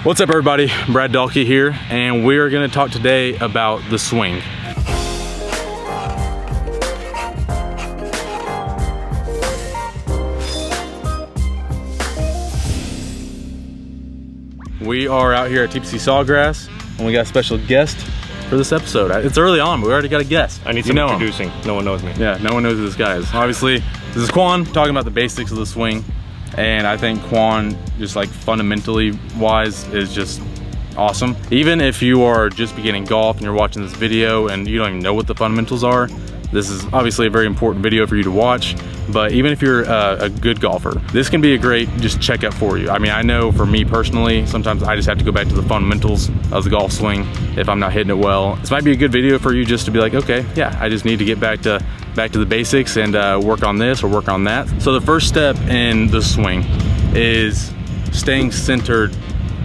What's up everybody, Brad Dalkey here, and we are going to talk today about the swing. We are out here at TPC Sawgrass, and we got a special guest for this episode. It's early on, but we already got a guest. I need some introducing. No one knows me. Yeah, no one knows who this guy is. Obviously, this is Quan talking about the basics of the swing. And I think Quan, just like fundamentally wise, is just awesome. Even if you are just beginning golf and you're watching this video and you don't even know what the fundamentals are, this is obviously a very important video for you to watch. But even if you're a good golfer, this can be a great just checkup for you. I mean, I know for me personally, sometimes I just have to go back to the fundamentals of the golf swing if I'm not hitting it well. This might be a good video for you just to be like, okay, yeah, I just need to get back to the basics and work on this or work on that. So the first step in the swing is staying centered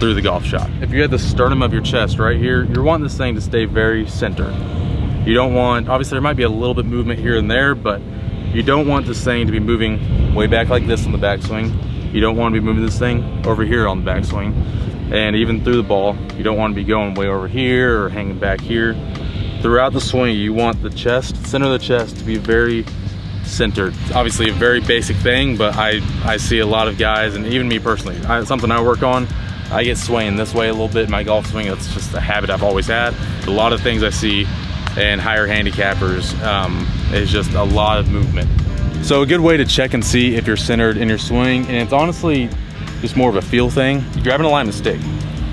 through the golf shot. If you're at the sternum of your chest right here, you're wanting this thing to stay very centered. You don't want, obviously there might be a little bit movement here and there, but you don't want this thing to be moving way back like this on the backswing. You don't want to be moving this thing over here on the backswing. And even through the ball, you don't want to be going way over here or hanging back here. Throughout the swing, you want the chest, center of the chest, to be very centered. It's obviously a very basic thing, but I see a lot of guys, and even me personally, something I work on, I get swaying this way a little bit in my golf swing. It's just a habit I've always had. A lot of things I see in higher handicappers is just a lot of movement. So a good way to check and see if you're centered in your swing, and it's honestly just more of a feel thing, you grab an alignment stick.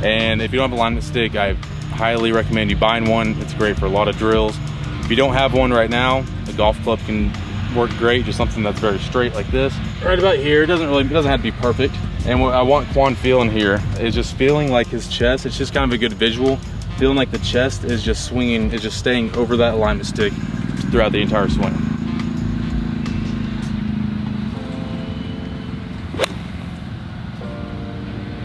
And if you don't have an alignment stick, I highly recommend you buying one. It's great for a lot of drills. If you don't have one right now, a golf club can work great, just something that's very straight like this. Right about here, it doesn't have to be perfect. And what I want Quan feeling here is just feeling like his chest, it's just kind of a good visual, feeling like the chest is just swinging, is just staying over that alignment stick throughout the entire swing.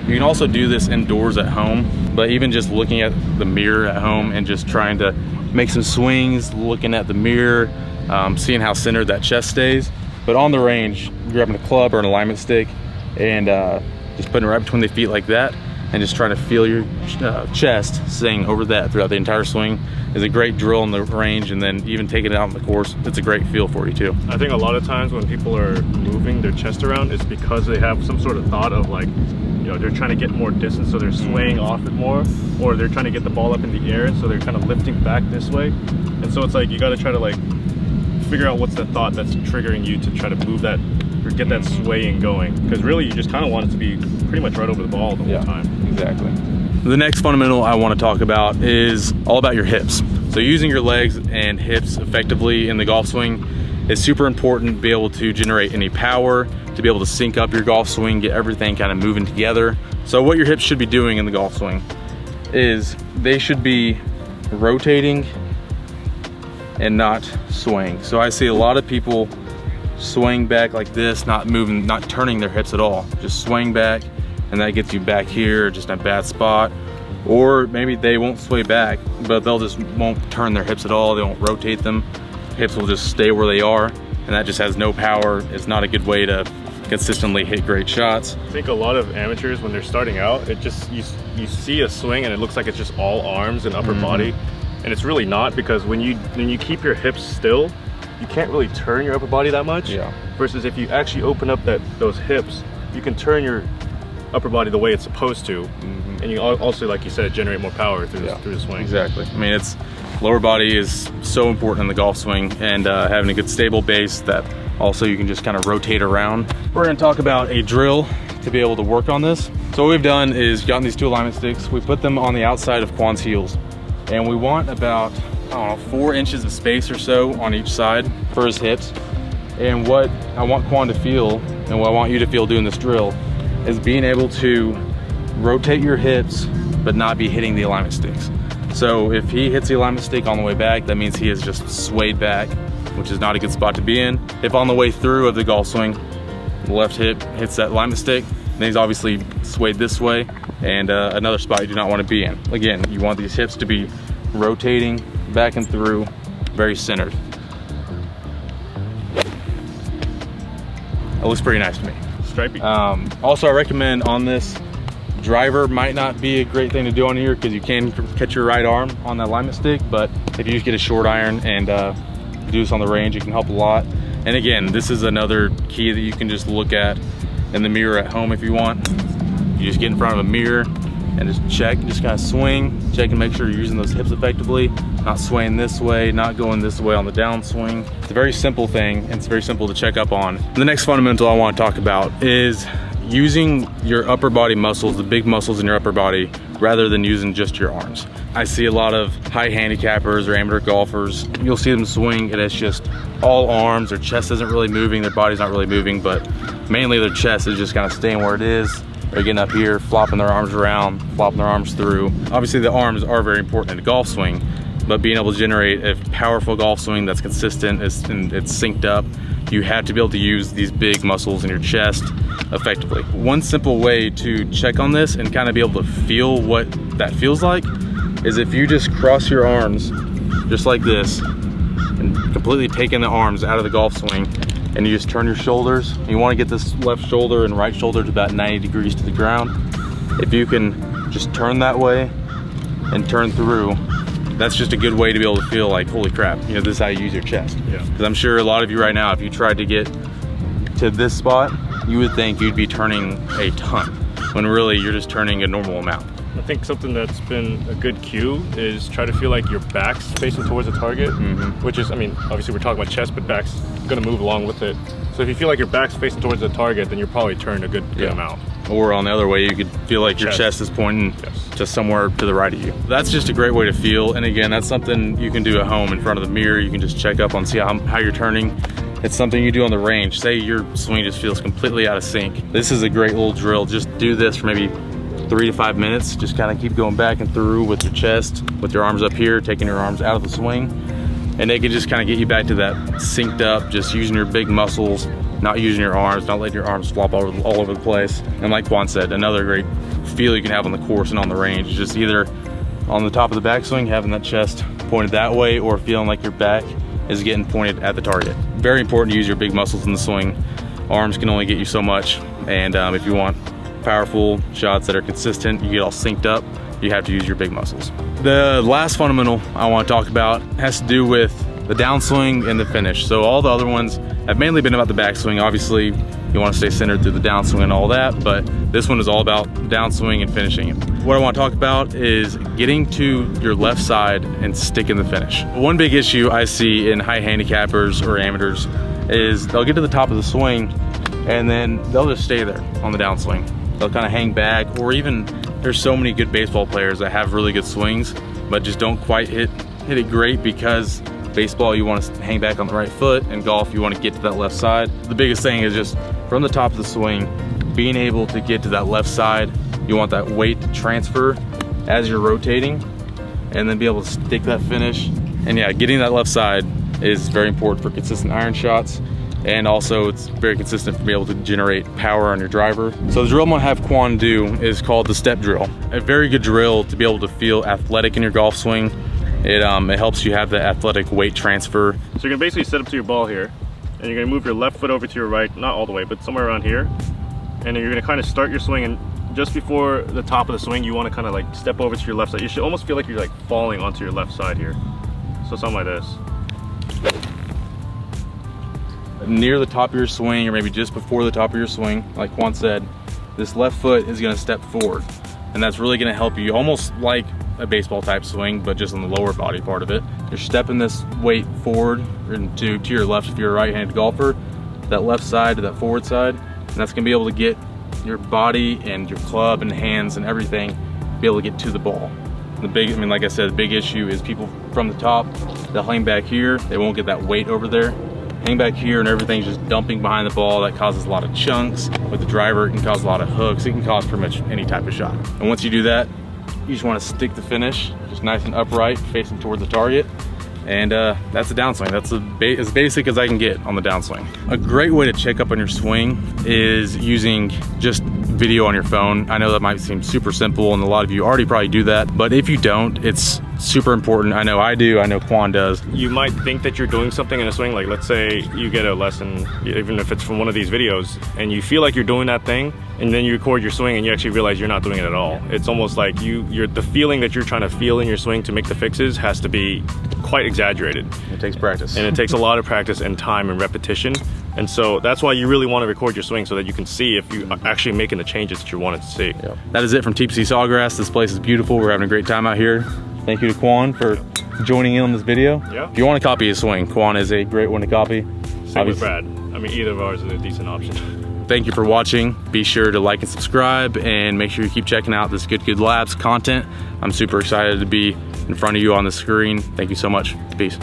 You can also do this indoors at home, but even just looking at the mirror at home and just trying to make some swings, looking at the mirror, seeing how centered that chest stays. But on the range, grabbing a club or an alignment stick and just putting it right between the feet like that and just trying to feel your chest staying over that throughout the entire swing is a great drill in the range. And then even taking it out on the course, it's a great feel for you too. I think a lot of times when people are moving their chest around, it's because they have some sort of thought of like, you know, they're trying to get more distance, so they're swaying off it more, or they're trying to get the ball up in the air, so they're kind of lifting back this way. And so it's like you got to try to like figure out what's the thought that's triggering you to try to move that or get that swaying going, because really you just kind of want it to be pretty much right over the ball the whole time. Exactly. The next fundamental I want to talk about is all about your hips. So using your legs and hips effectively in the golf swing is super important to be able to generate any power, to be able to sync up your golf swing, get everything kind of moving together. So what your hips should be doing in the golf swing is they should be rotating and not swaying. So I see a lot of people swaying back like this, not moving, not turning their hips at all, just swaying back, and that gets you back here, just in a bad spot. Or maybe they won't sway back, but they'll just won't turn their hips at all, they won't rotate them. Hips will just stay where they are, and that just has no power. It's not a good way to consistently hit great shots. I think a lot of amateurs, when they're starting out, it just, you see a swing and it looks like it's just all arms and upper body, and it's really not, because when you keep your hips still, you can't really turn your upper body that much. Versus if you actually open up those hips, you can turn your upper body the way it's supposed to, and you also, like you said, generate more power through the swing. Exactly. I mean, lower body is so important in the golf swing, and having a good stable base that also you can just kind of rotate around. We're going to talk about a drill to be able to work on this. So what we've done is gotten these two alignment sticks, we put them on the outside of Quan's heels, and we want about, I don't know, 4 inches of space or so on each side for his hips. And what I want Quan to feel, and what I want you to feel doing this drill, is being able to rotate your hips but not be hitting the alignment sticks. So if he hits the alignment stick on the way back, that means he is just swayed back, which is not a good spot to be in. If on the way through of the golf swing, the left hip hits that alignment stick, then he's obviously swayed this way, and another spot you do not want to be in. Again, you want these hips to be rotating back and through, very centered. It looks pretty nice to me. Stripey. Also, I recommend on this driver might not be a great thing to do on here because you can catch your right arm on that alignment stick, but if you just get a short iron and do this on the range, it can help a lot. And again, this is another key that you can just look at in the mirror at home if you want. You just get in front of a mirror and just check, just kind of swing, check and make sure you're using those hips effectively, not swaying this way, not going this way on the downswing. It's a very simple thing, and it's very simple to check up on. The next fundamental I want to talk about is using your upper body muscles, the big muscles in your upper body, rather than using just your arms. I see a lot of high handicappers or amateur golfers, you'll see them swing and it's just all arms, their chest isn't really moving, their body's not really moving, but mainly their chest is just kind of staying where it is. They're getting up here, flopping their arms around, flopping their arms through. Obviously the arms are very important in a golf swing, but being able to generate a powerful golf swing that's consistent and it's synced up, you have to be able to use these big muscles in your chest effectively. One simple way to check on this and kind of be able to feel what that feels like is if you just cross your arms just like this and completely taking the arms out of the golf swing, and you just turn your shoulders. You want to get this left shoulder and right shoulder to about 90 degrees to the ground. If you can just turn that way and turn through, that's just a good way to be able to feel like, holy crap, you know, this is how you use your chest. Yeah. Because I'm sure a lot of you right now, if you tried to get to this spot, you would think you'd be turning a ton, when really you're just turning a normal amount. I think something that's been a good cue is try to feel like your back's facing towards the target, which is, I mean, obviously we're talking about chest, but back's gonna move along with it. So if you feel like your back's facing towards the target, then you're probably turned a good amount. Or on the other way, you could feel like your chest is pointing to somewhere to the right of you. That's just a great way to feel. And again, that's something you can do at home in front of the mirror. You can just check up on, see how you're turning. It's something you do on the range. Say your swing just feels completely out of sync. This is a great little drill. Just do this for maybe 3 to 5 minutes. Just kind of keep going back and through with your chest, with your arms up here, taking your arms out of the swing. And they can just kind of get you back to that synced up, just using your big muscles, not using your arms, not letting your arms flop all over the place. And like Quan said, another great feel you can have on the course and on the range is just either on the top of the backswing, having that chest pointed that way, or feeling like your back is getting pointed at the target. Very important to use your big muscles in the swing. Arms can only get you so much, and if you want powerful shots that are consistent, you get all synced up, you have to use your big muscles. The last fundamental I want to talk about has to do with the downswing and the finish. So all the other ones have mainly been about the backswing. Obviously, you want to stay centered through the downswing and all that, but this one is all about downswing and finishing. What I want to talk about is getting to your left side and sticking the finish. One big issue I see in high handicappers or amateurs is they'll get to the top of the swing and then they'll just stay there on the downswing. They'll kind of hang back, or even there's so many good baseball players that have really good swings, but just don't quite hit it great because baseball, you want to hang back on the right foot, and golf, you want to get to that left side. The biggest thing is just from the top of the swing, being able to get to that left side. You want that weight to transfer as you're rotating, and then be able to stick that finish. And yeah, getting that left side is very important for consistent iron shots. And also it's very consistent for being able to generate power on your driver. So the drill I'm gonna have Quan do is called the step drill. A very good drill to be able to feel athletic in your golf swing. It helps you have the athletic weight transfer. So you're gonna basically set up to your ball here, and you're gonna move your left foot over to your right, not all the way, but somewhere around here. And then you're gonna kind of start your swing, and just before the top of the swing, you wanna kind of like step over to your left side. You should almost feel like you're like falling onto your left side here. So something like this. Near the top of your swing, or maybe just before the top of your swing, like Quan said, this left foot is gonna step forward. And that's really gonna help you, almost like a baseball type swing, but just on the lower body part of it. You're stepping this weight forward to your left if you're a right-handed golfer, that left side to that forward side, and that's gonna be able to get your body and your club and hands and everything, be able to get to the ball. Like I said, the big issue is people from the top, they'll hang back here, they won't get that weight over there. Hang back here and everything's just dumping behind the ball. That causes a lot of chunks. With the driver, it can cause a lot of hooks. It can cause pretty much any type of shot. And once you do that, you just want to stick the finish, just nice and upright, facing toward the target. And that's the downswing. That's as basic as I can get on the downswing. A great way to check up on your swing is using just video on your phone. I know that might seem super simple and a lot of you already probably do that, but if you don't, it's super important. I know I do, I know Quan does. You might think that you're doing something in a swing, like let's say you get a lesson, even if it's from one of these videos, and you feel like you're doing that thing, and then you record your swing and you actually realize you're not doing it at all. It's almost like the feeling that you're trying to feel in your swing to make the fixes has to be quite exaggerated. It takes practice. And it takes a lot of practice and time and repetition. And so that's why you really want to record your swing so that you can see if you're actually making the changes that you wanted to see. Yep. That is it from TPC Sawgrass. This place is beautiful. We're having a great time out here. Thank you to Quan for joining in on this video. Yeah. If you want to copy his swing, Quan is a great one to copy. Same with Brad. I mean, either of ours is a decent option. Thank you for watching. Be sure to like and subscribe, and make sure you keep checking out this Good Labs content. I'm super excited to be in front of you on the screen. Thank you so much. Peace.